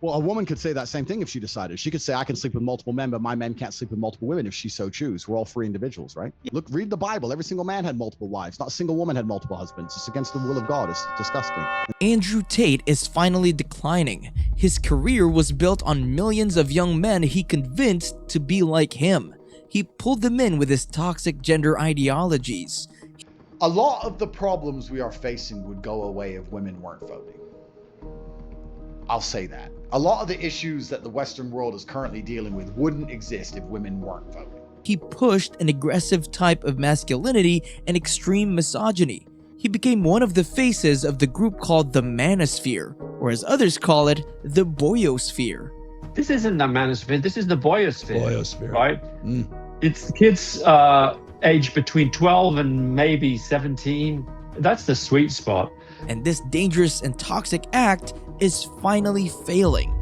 Well, a woman could say that same thing if she decided. She could say, I can sleep with multiple men, but my men can't sleep with multiple women if she so choose. We're all free individuals, right? Look, read the Bible. Every single man had multiple wives. Not a single woman had multiple husbands. It's against the will of God. It's disgusting. Andrew Tate is finally declining. His career was built on millions of young men he convinced to be like him. He pulled them in with his toxic gender ideologies. A lot of the problems we are facing would go away if women weren't voting. I'll say that. A lot of the issues that the Western world is currently dealing with wouldn't exist if women weren't voting. He pushed an aggressive type of masculinity and extreme misogyny. He became one of the faces of the group called the Manosphere, or as others call it, the Boyosphere. This isn't the Manosphere, this is the Boyosphere. Boyosphere. Right? It's kids aged between 12 and maybe 17. That's the sweet spot. And this dangerous and toxic act is finally failing.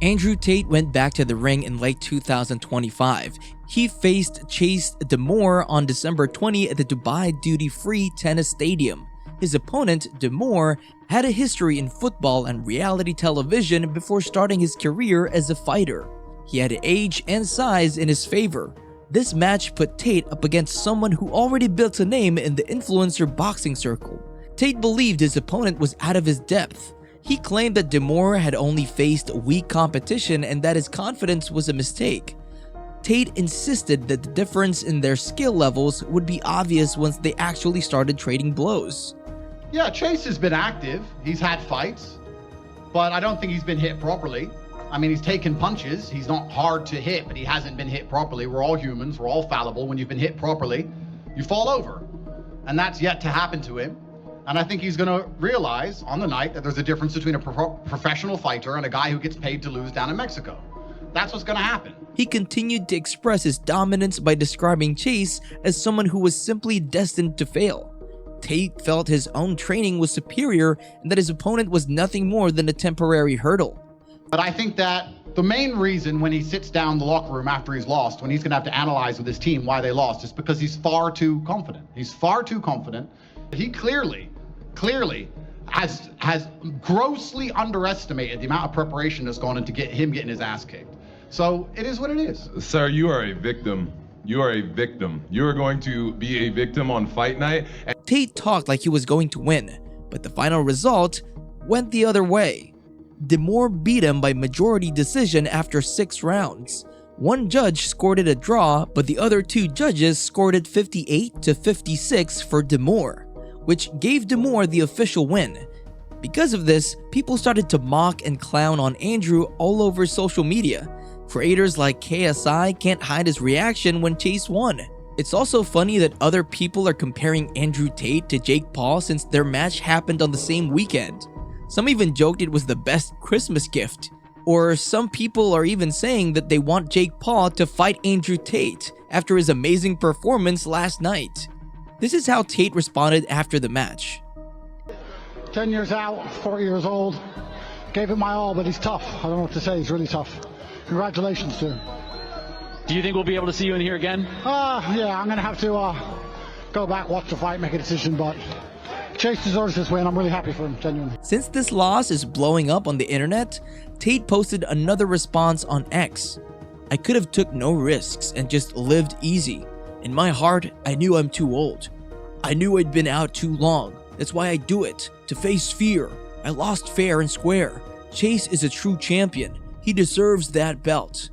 Andrew Tate went back to the ring in late 2025. He faced Chase DeMoor on December 20 at the Dubai Duty-Free Tennis Stadium. His opponent, DeMoor, had a history in football and reality television before starting his career as a fighter. He had age and size in his favor. This match put Tate up against someone who already built a name in the influencer boxing circle. Tate believed his opponent was out of his depth. He claimed that DeMoor had only faced weak competition and that his confidence was a mistake. Tate insisted that the difference in their skill levels would be obvious once they actually started trading blows. Yeah, Chase has been active. He's had fights, but I don't think he's been hit properly. I mean, he's taken punches. He's not hard to hit, but he hasn't been hit properly. We're all humans. We're all fallible. When you've been hit properly, you fall over. And that's yet to happen to him. And I think he's going to realize on the night that there's a difference between a professional fighter and a guy who gets paid to lose down in Mexico. That's what's going to happen. He continued to express his dominance by describing Chase as someone who was simply destined to fail. Tate felt his own training was superior and that his opponent was nothing more than a temporary hurdle. But I think that the main reason when he sits down in the locker room after he's lost, when he's going to have to analyze with his team why they lost, is because he's far too confident. He's far too confident. He clearly has grossly underestimated the amount of preparation that's gone into him getting his ass kicked. So it is what it is. Sir, you are a victim. You are a victim. You are going to be a victim on fight night. Tate talked like he was going to win, but the final result went the other way. DeMoor beat him by majority decision after 6 rounds. One judge scored it a draw, but the other 2 judges scored it 58-56 for DeMoor, which gave DeMoor the official win. Because of this, people started to mock and clown on Andrew all over social media. Creators like KSI can't hide his reaction when Chase won. It's also funny that other people are comparing Andrew Tate to Jake Paul since their match happened on the same weekend. Some even joked it was the best Christmas gift. Or some people are even saying that they want Jake Paul to fight Andrew Tate after his amazing performance last night. This is how Tate responded after the match. 10 years out, 40 years old. Gave it my all, but he's tough. I don't know what to say, he's really tough. Congratulations to him. Do you think we'll be able to see you in here again? Yeah, I'm going to have to go back, watch the fight, make a decision, but Chase deserves this win. I'm really happy for him, genuinely. Since this loss is blowing up on the internet, Tate posted another response on X. I could have took no risks and just lived easy. In my heart, I knew I'm too old. I knew I'd been out too long. That's why I do it, to face fear. I lost fair and square. Chase is a true champion. He deserves that belt.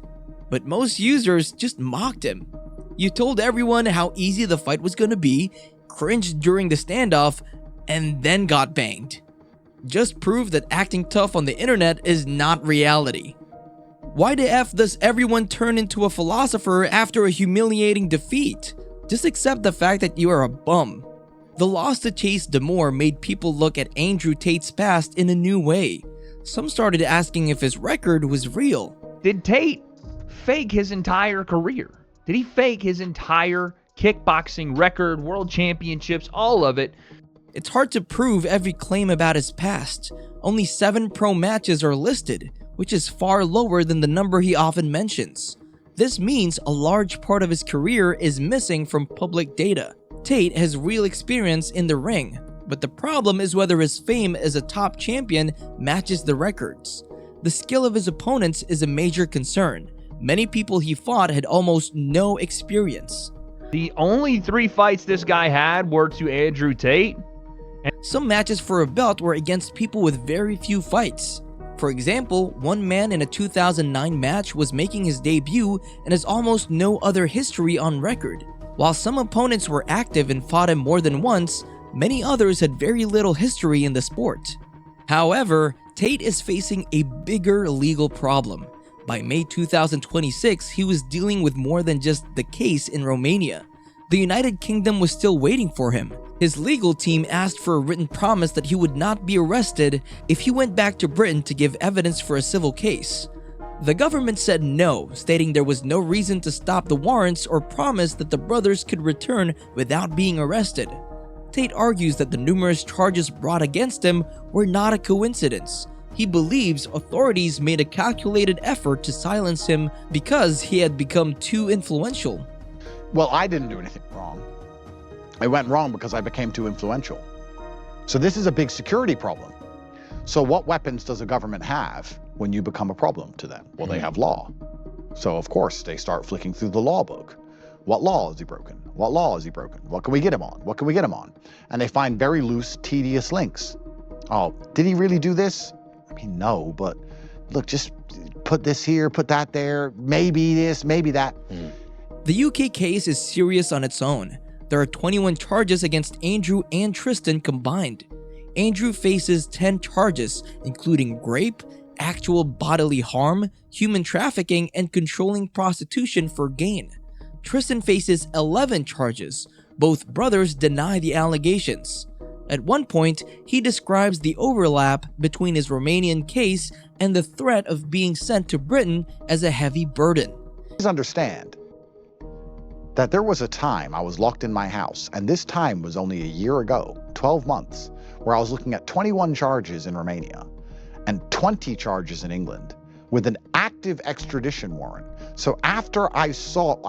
But most users just mocked him. You told everyone how easy the fight was gonna be, cringed during the standoff, and then got banged. Just prove that acting tough on the internet is not reality. Why the F does everyone turn into a philosopher after a humiliating defeat? Just accept the fact that you are a bum. The loss to Chase DeMoor made people look at Andrew Tate's past in a new way. Some started asking if his record was real. Did Tate fake his entire career? Did he fake his entire kickboxing record, world championships, all of it? It's hard to prove every claim about his past. Only 7 pro matches are listed, which is far lower than the number he often mentions. This means a large part of his career is missing from public data. Tate has real experience in the ring, but the problem is whether his fame as a top champion matches the records. The skill of his opponents is a major concern. Many people he fought had almost no experience. The only 3 fights this guy had were to Andrew Tate. Some matches for a belt were against people with very few fights. For example, one man in a 2009 match was making his debut and has almost no other history on record. While some opponents were active and fought him more than once, many others had very little history in the sport. However, Tate is facing a bigger legal problem. By May 2026, he was dealing with more than just the case in Romania. The United Kingdom was still waiting for him. His legal team asked for a written promise that he would not be arrested if he went back to Britain to give evidence for a civil case. The government said no, stating there was no reason to stop the warrants or promise that the brothers could return without being arrested. Tate argues that the numerous charges brought against him were not a coincidence. He believes authorities made a calculated effort to silence him because he had become too influential. Well, I didn't do anything wrong. It went wrong because I became too influential. So this is a big security problem. So what weapons does a government have when you become a problem to them? Well, they have law. So of course they start flicking through the law book. What law has he broken? What law has he broken? What can we get him on? What can we get him on? And they find very loose, tedious links. Oh, did he really do this? I mean, no, but look, just put this here, put that there, maybe this, maybe that. The UK case is serious on its own. There are 21 charges against Andrew and Tristan combined. Andrew faces 10 charges, including rape, actual bodily harm, human trafficking, and controlling prostitution for gain. Tristan faces 11 charges. Both brothers deny the allegations. At one point, he describes the overlap between his Romanian case and the threat of being sent to Britain as a heavy burden. Please understand that there was a time I was locked in my house, and this time was only a year ago, 12 months, where I was looking at 21 charges in Romania and 20 charges in England with an active extradition warrant. So after I solved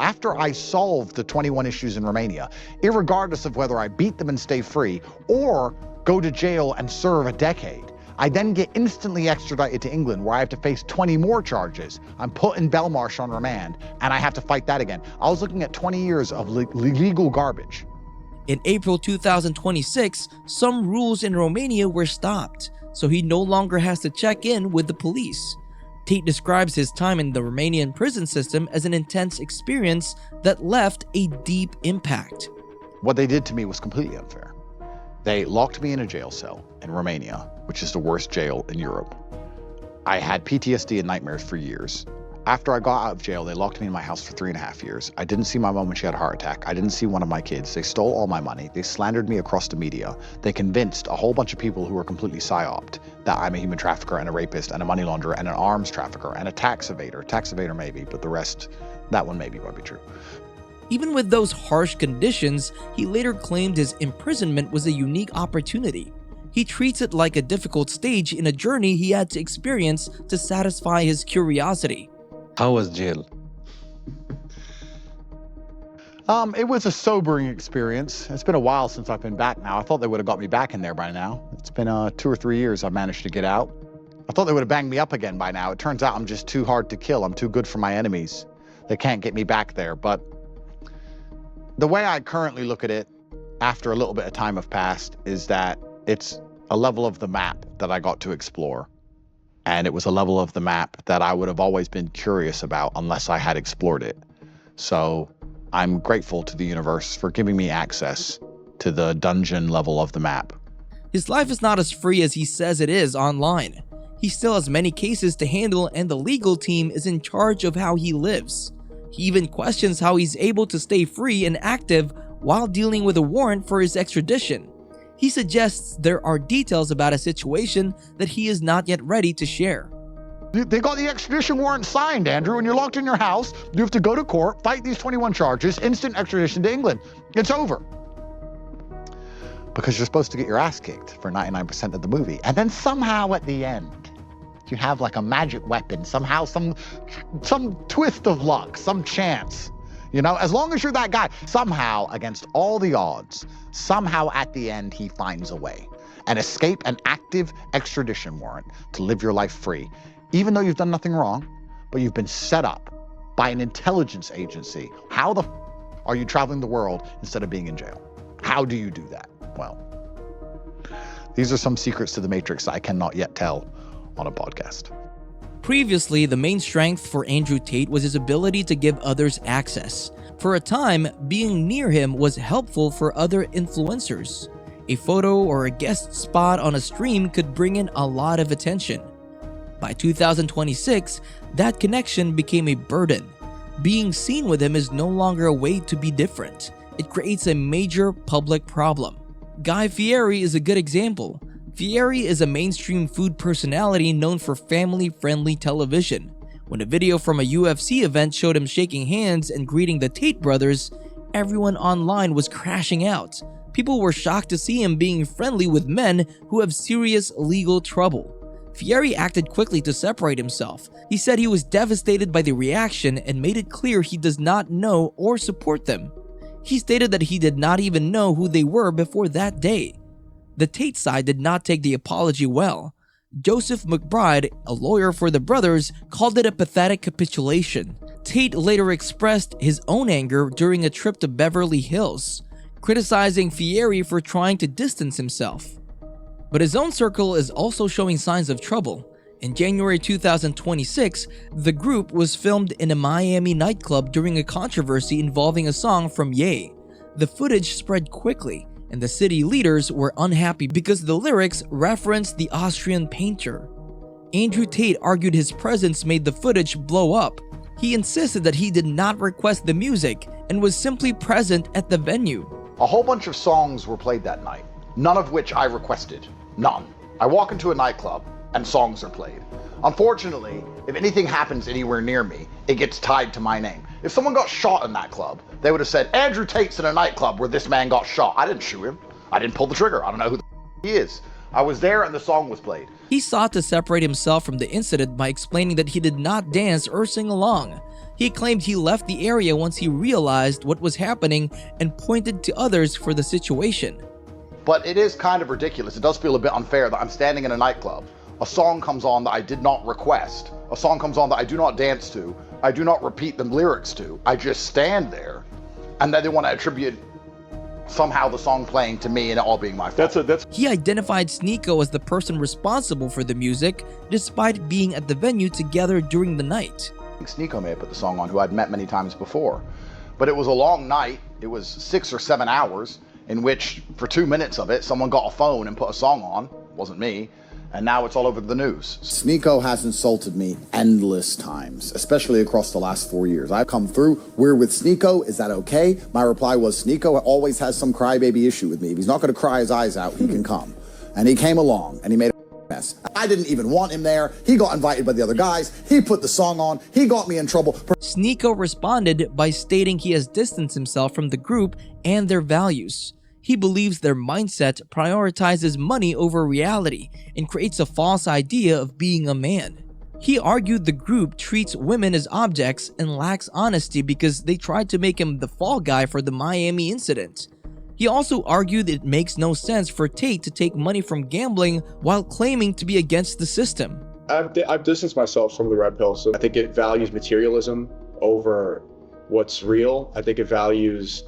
the 21 issues in Romania, irregardless of whether I beat them and stay free or go to jail and serve a decade, I then get instantly extradited to England, where I have to face 20 more charges. I'm put in Belmarsh on remand, and I have to fight that again. I was looking at 20 years of legal garbage. In April 2026, some rules in Romania were stopped, so he no longer has to check in with the police. Tate describes his time in the Romanian prison system as an intense experience that left a deep impact. What they did to me was completely unfair. They locked me in a jail cell in Romania, which is the worst jail in Europe. I had PTSD and nightmares for years. After I got out of jail, they locked me in my house for 3.5 years. I didn't see my mom when she had a heart attack. I didn't see one of my kids. They stole all my money. They slandered me across the media. They convinced a whole bunch of people who were completely psyoped that I'm a human trafficker and a rapist and a money launderer and an arms trafficker and a tax evader. Tax evader maybe, but the rest, that one maybe won't be true. Even with those harsh conditions, he later claimed his imprisonment was a unique opportunity. He treats it like a difficult stage in a journey he had to experience to satisfy his curiosity. How was jail? It was a sobering experience. It's been a while since I've been back now. I thought they would have got me back in there by now. It's been 2 or 3 years I've managed to get out. I thought they would have banged me up again by now. It turns out I'm just too hard to kill. I'm too good for my enemies. They can't get me back there. But the way I currently look at it, after a little bit of time have passed, is that it's a level of the map that I got to explore. And it was a level of the map that I would have always been curious about unless I had explored it. So I'm grateful to the universe for giving me access to the dungeon level of the map. His life is not as free as he says it is online. He still has many cases to handle, and the legal team is in charge of how he lives. He even questions how he's able to stay free and active while dealing with a warrant for his extradition. He suggests there are details about a situation that he is not yet ready to share. They got the extradition warrant signed, Andrew, and you're locked in your house. You have to go to court, fight these 21 charges, instant extradition to England. It's over. Because you're supposed to get your ass kicked for 99% of the movie. And then somehow at the end, you have like a magic weapon, somehow some twist of luck, some chance. You know, as long as you're that guy, somehow against all the odds, somehow at the end he finds a way and escape an active extradition warrant to live your life free. even though you've done nothing wrong, but you've been set up by an intelligence agency. How the are you traveling the world instead of being in jail? How do you do that? Well, these are some secrets to the Matrix that I cannot yet tell on a podcast. Previously, the main strength for Andrew Tate was his ability to give others access. For a time, being near him was helpful for other influencers. A photo or a guest spot on a stream could bring in a lot of attention. By 2026, that connection became a burden. Being seen with him is no longer a way to be different. It creates a major public problem. Guy Fieri is a good example. Fieri is a mainstream food personality known for family-friendly television. When a video from a UFC event showed him shaking hands and greeting the Tate brothers, everyone online was crashing out. People were shocked to see him being friendly with men who have serious legal trouble. Fieri acted quickly to separate himself. He said he was devastated by the reaction and made it clear he does not know or support them. He stated that he did not even know who they were before that day. The Tate side did not take the apology well. Joseph McBride, a lawyer for the brothers, called it a pathetic capitulation. Tate later expressed his own anger during a trip to Beverly Hills, criticizing Fieri for trying to distance himself. But his own circle is also showing signs of trouble. In January 2026, the group was filmed in a Miami nightclub during a controversy involving a song from Ye. The footage spread quickly, and the city leaders were unhappy because the lyrics referenced the Austrian painter. Andrew Tate argued his presence made the footage blow up. He insisted that he did not request the music and was simply present at the venue. A whole bunch of songs were played that night, none of which I requested. None. I walk into a nightclub and songs are played. Unfortunately, if anything happens anywhere near me, it gets tied to my name. If someone got shot in that club, they would have said, Andrew Tate's in a nightclub where this man got shot. I didn't shoot him. I didn't pull the trigger. I don't know who he is. I was there and the song was played. He sought to separate himself from the incident by explaining that he did not dance or sing along. He claimed he left the area once he realized what was happening and pointed to others for the situation. But it is kind of ridiculous. It does feel a bit unfair that I'm standing in a nightclub. A song comes on that I did not request. A song comes on that I do not dance to. I do not repeat the lyrics to. I just stand there. And then they want to attribute somehow the song playing to me and it all being my fault. He identified Sneako as the person responsible for the music, despite being at the venue together during the night. Sneako may have put the song on, who I'd met many times before. But it was a long night. It was 6 or 7 hours in which, for 2 minutes of it, someone got a phone and put a song on. It wasn't me. And now it's all over the news. Sneako has insulted me endless times, especially across the last 4 years. I've come through, we're with Sneako, is that okay? My reply was, Sneako always has some crybaby issue with me. If he's not gonna cry his eyes out, he can come. And he came along, and he made a mess. I didn't even want him there. He got invited by the other guys. He put the song on. He got me in trouble. Sneako responded by stating he has distanced himself from the group and their values. He believes their mindset prioritizes money over reality and creates a false idea of being a man. He argued the group treats women as objects and lacks honesty because they tried to make him the fall guy for the Miami incident. He also argued it makes no sense for Tate to take money from gambling while claiming to be against the system. I've distanced myself from the red pill, so I think it values materialism over what's real. I think it values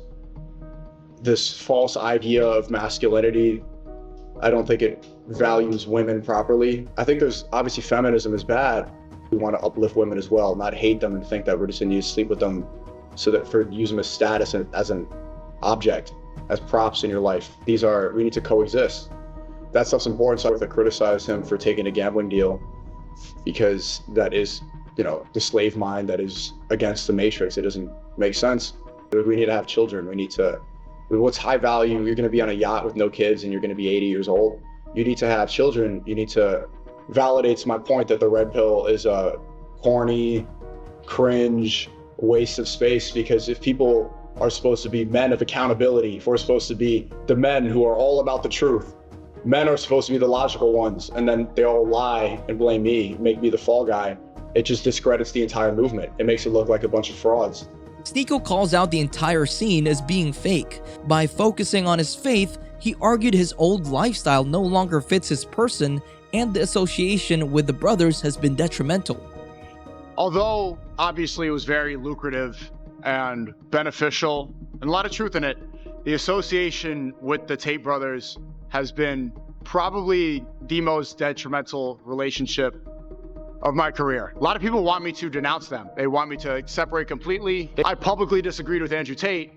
this false idea of masculinity. I don't think it values women properly. I think there's obviously feminism is bad. We want to uplift women as well, not hate them and think that we're just going to sleep with them so that use them as status and as an object, as props in your life. We need to coexist. That stuff's important. So I have to criticize him for taking a gambling deal because that is, the slave mind that is against the matrix. It doesn't make sense. We need to have children. What's high value? You're going to be on a yacht with no kids and you're going to be 80 years old. You need to have children. You need to validate my point that the red pill is a corny, cringe waste of space, because if people are supposed to be men of accountability, if we're supposed to be the men who are all about the truth, men are supposed to be the logical ones, and then they all lie and blame me, make me the fall guy, it just discredits the entire movement. It makes it look like a bunch of frauds. Sneako calls out the entire scene as being fake. By focusing on his faith, he argued his old lifestyle no longer fits his person and the association with the brothers has been detrimental. Although obviously it was very lucrative and beneficial and a lot of truth in it, the association with the Tate brothers has been probably the most detrimental relationship of my career. A lot of people want me to denounce them. They want me to separate completely. I publicly disagreed with Andrew Tate.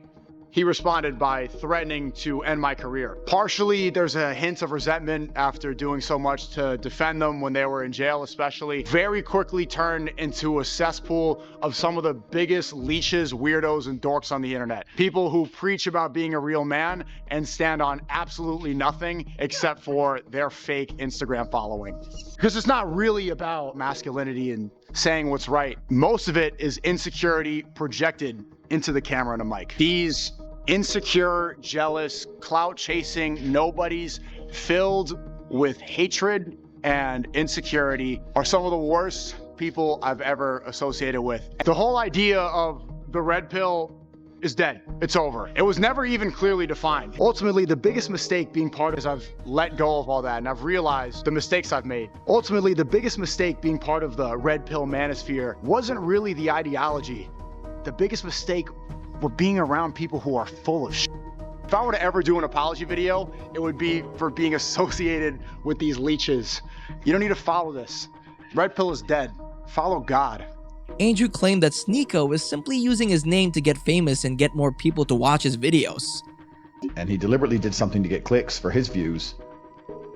He responded by threatening to end my career. Partially, there's a hint of resentment after doing so much to defend them when they were in jail, especially. Very quickly turned into a cesspool of some of the biggest leeches, weirdos, and dorks on the internet. People who preach about being a real man and stand on absolutely nothing except for their fake Instagram following. Because it's not really about masculinity and saying what's right. Most of it is insecurity projected into the camera and a mic. These insecure, jealous, clout-chasing nobodies filled with hatred and insecurity are some of the worst people I've ever associated with. The whole idea of the red pill is dead. It's over. It was never even clearly defined. Ultimately, the biggest mistake being part is I've let go of all that and I've realized the mistakes I've made. Ultimately, the biggest mistake being part of the red pill manosphere wasn't really the ideology. The biggest mistake were being around people who are full of shit. If I were to ever do an apology video, it would be for being associated with these leeches. You don't need to follow this. Red pill is dead. Follow God. Andrew claimed that Sneako is simply using his name to get famous and get more people to watch his videos. And he deliberately did something to get clicks for his views,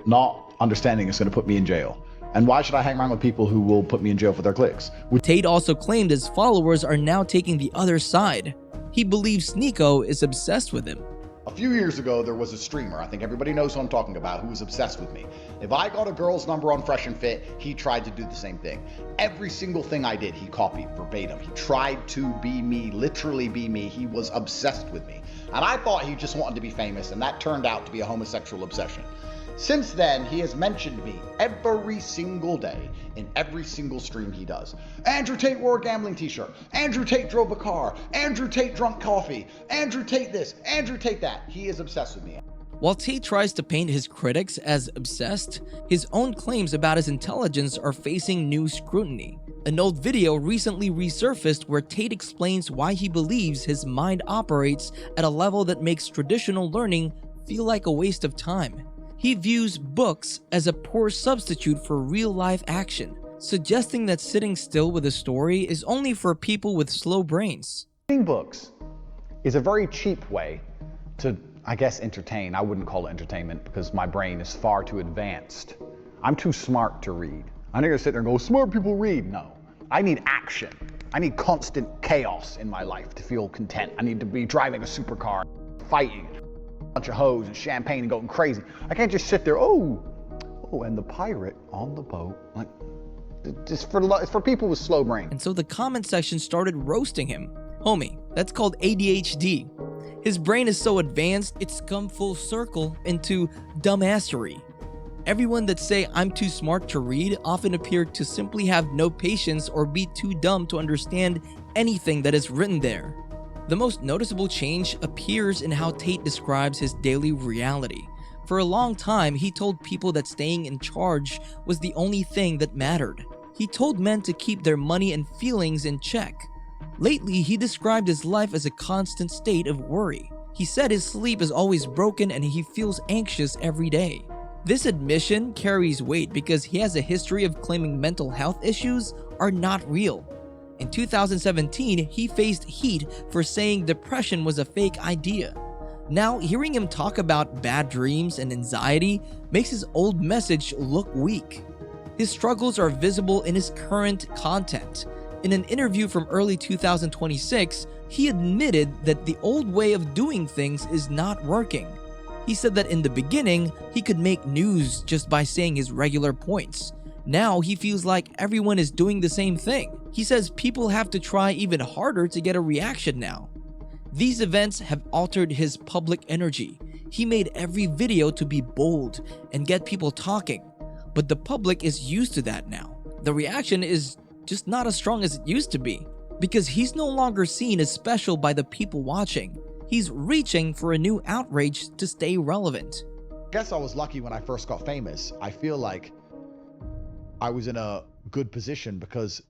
not understanding it's going to put me in jail. And why should I hang around with people who will put me in jail for their clicks? Tate also claimed his followers are now taking the other side. He believes Sneako is obsessed with him. A few years ago, there was a streamer, I think everybody knows who I'm talking about, who was obsessed with me. If I got a girl's number on Fresh and Fit, he tried to do the same thing. Every single thing I did, he copied verbatim. He tried to be me, literally be me. He was obsessed with me. And I thought he just wanted to be famous, and that turned out to be a homosexual obsession. Since then, he has mentioned me every single day in every single stream he does. Andrew Tate wore a gambling t-shirt. Andrew Tate drove a car. Andrew Tate drank coffee. Andrew Tate this. Andrew Tate that. He is obsessed with me. While Tate tries to paint his critics as obsessed, his own claims about his intelligence are facing new scrutiny. An old video recently resurfaced where Tate explains why he believes his mind operates at a level that makes traditional learning feel like a waste of time. He views books as a poor substitute for real-life action, suggesting that sitting still with a story is only for people with slow brains. Reading books is a very cheap way to, I guess, entertain. I wouldn't call it entertainment because my brain is far too advanced. I'm too smart to read. I'm not gonna sit there and go, smart people read. No, I need action. I need constant chaos in my life to feel content. I need to be driving a supercar, fighting bunch of hoes and champagne and going crazy. I can't just sit there, oh, and the pirate on the boat. Like, it's for people with slow brains. And so the comment section started roasting him. Homie, that's called ADHD. His brain is so advanced, it's come full circle into dumbassery. Everyone that say I'm too smart to read often appear to simply have no patience or be too dumb to understand anything that is written there. The most noticeable change appears in how Tate describes his daily reality. For a long time, he told people that staying in charge was the only thing that mattered. He told men to keep their money and feelings in check. Lately, he described his life as a constant state of worry. He said his sleep is always broken and he feels anxious every day. This admission carries weight because he has a history of claiming mental health issues are not real. In 2017, he faced heat for saying depression was a fake idea. Now, hearing him talk about bad dreams and anxiety makes his old message look weak. His struggles are visible in his current content. In an interview from early 2026, he admitted that the old way of doing things is not working. He said that in the beginning, he could make news just by saying his regular points. Now he feels like everyone is doing the same thing. He says people have to try even harder to get a reaction now. These events have altered his public energy. He made every video to be bold and get people talking, but the public is used to that now. The reaction is just not as strong as it used to be because he's no longer seen as special by the people watching. He's reaching for a new outrage to stay relevant. I guess I was lucky when I first got famous. I feel like I was in a good position because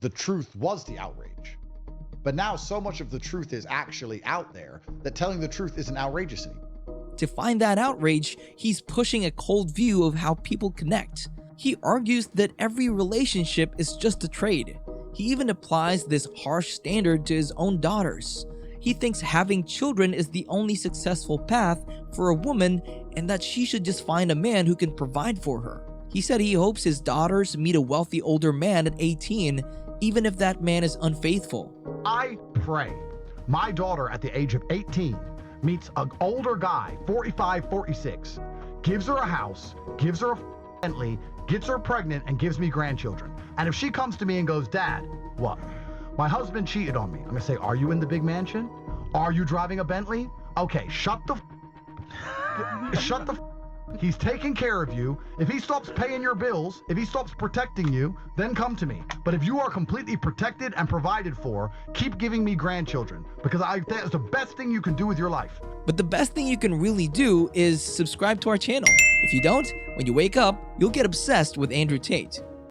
the truth was the outrage. But now so much of the truth is actually out there that telling the truth isn't outrageous anymore. To find that outrage, he's pushing a cold view of how people connect. He argues that every relationship is just a trade. He even applies this harsh standard to his own daughters. He thinks having children is the only successful path for a woman and that she should just find a man who can provide for her. He said he hopes his daughters meet a wealthy older man at 18, even if that man is unfaithful. I pray my daughter at the age of 18 meets an older guy, 45, 46, gives her a house, gives her a Bentley, gets her pregnant, and gives me grandchildren. And if she comes to me and goes, Dad, what? My husband cheated on me. I'm gonna say, are you in the big mansion? Are you driving a Bentley? Okay, shut the He's taking care of you. If he stops paying your bills, if he stops protecting you, then come to me. But if you are completely protected and provided for, keep giving me grandchildren, because that's the best thing you can do with your life. But the best thing you can really do is subscribe to our channel. If you don't, when you wake up, you'll get obsessed with Andrew Tate.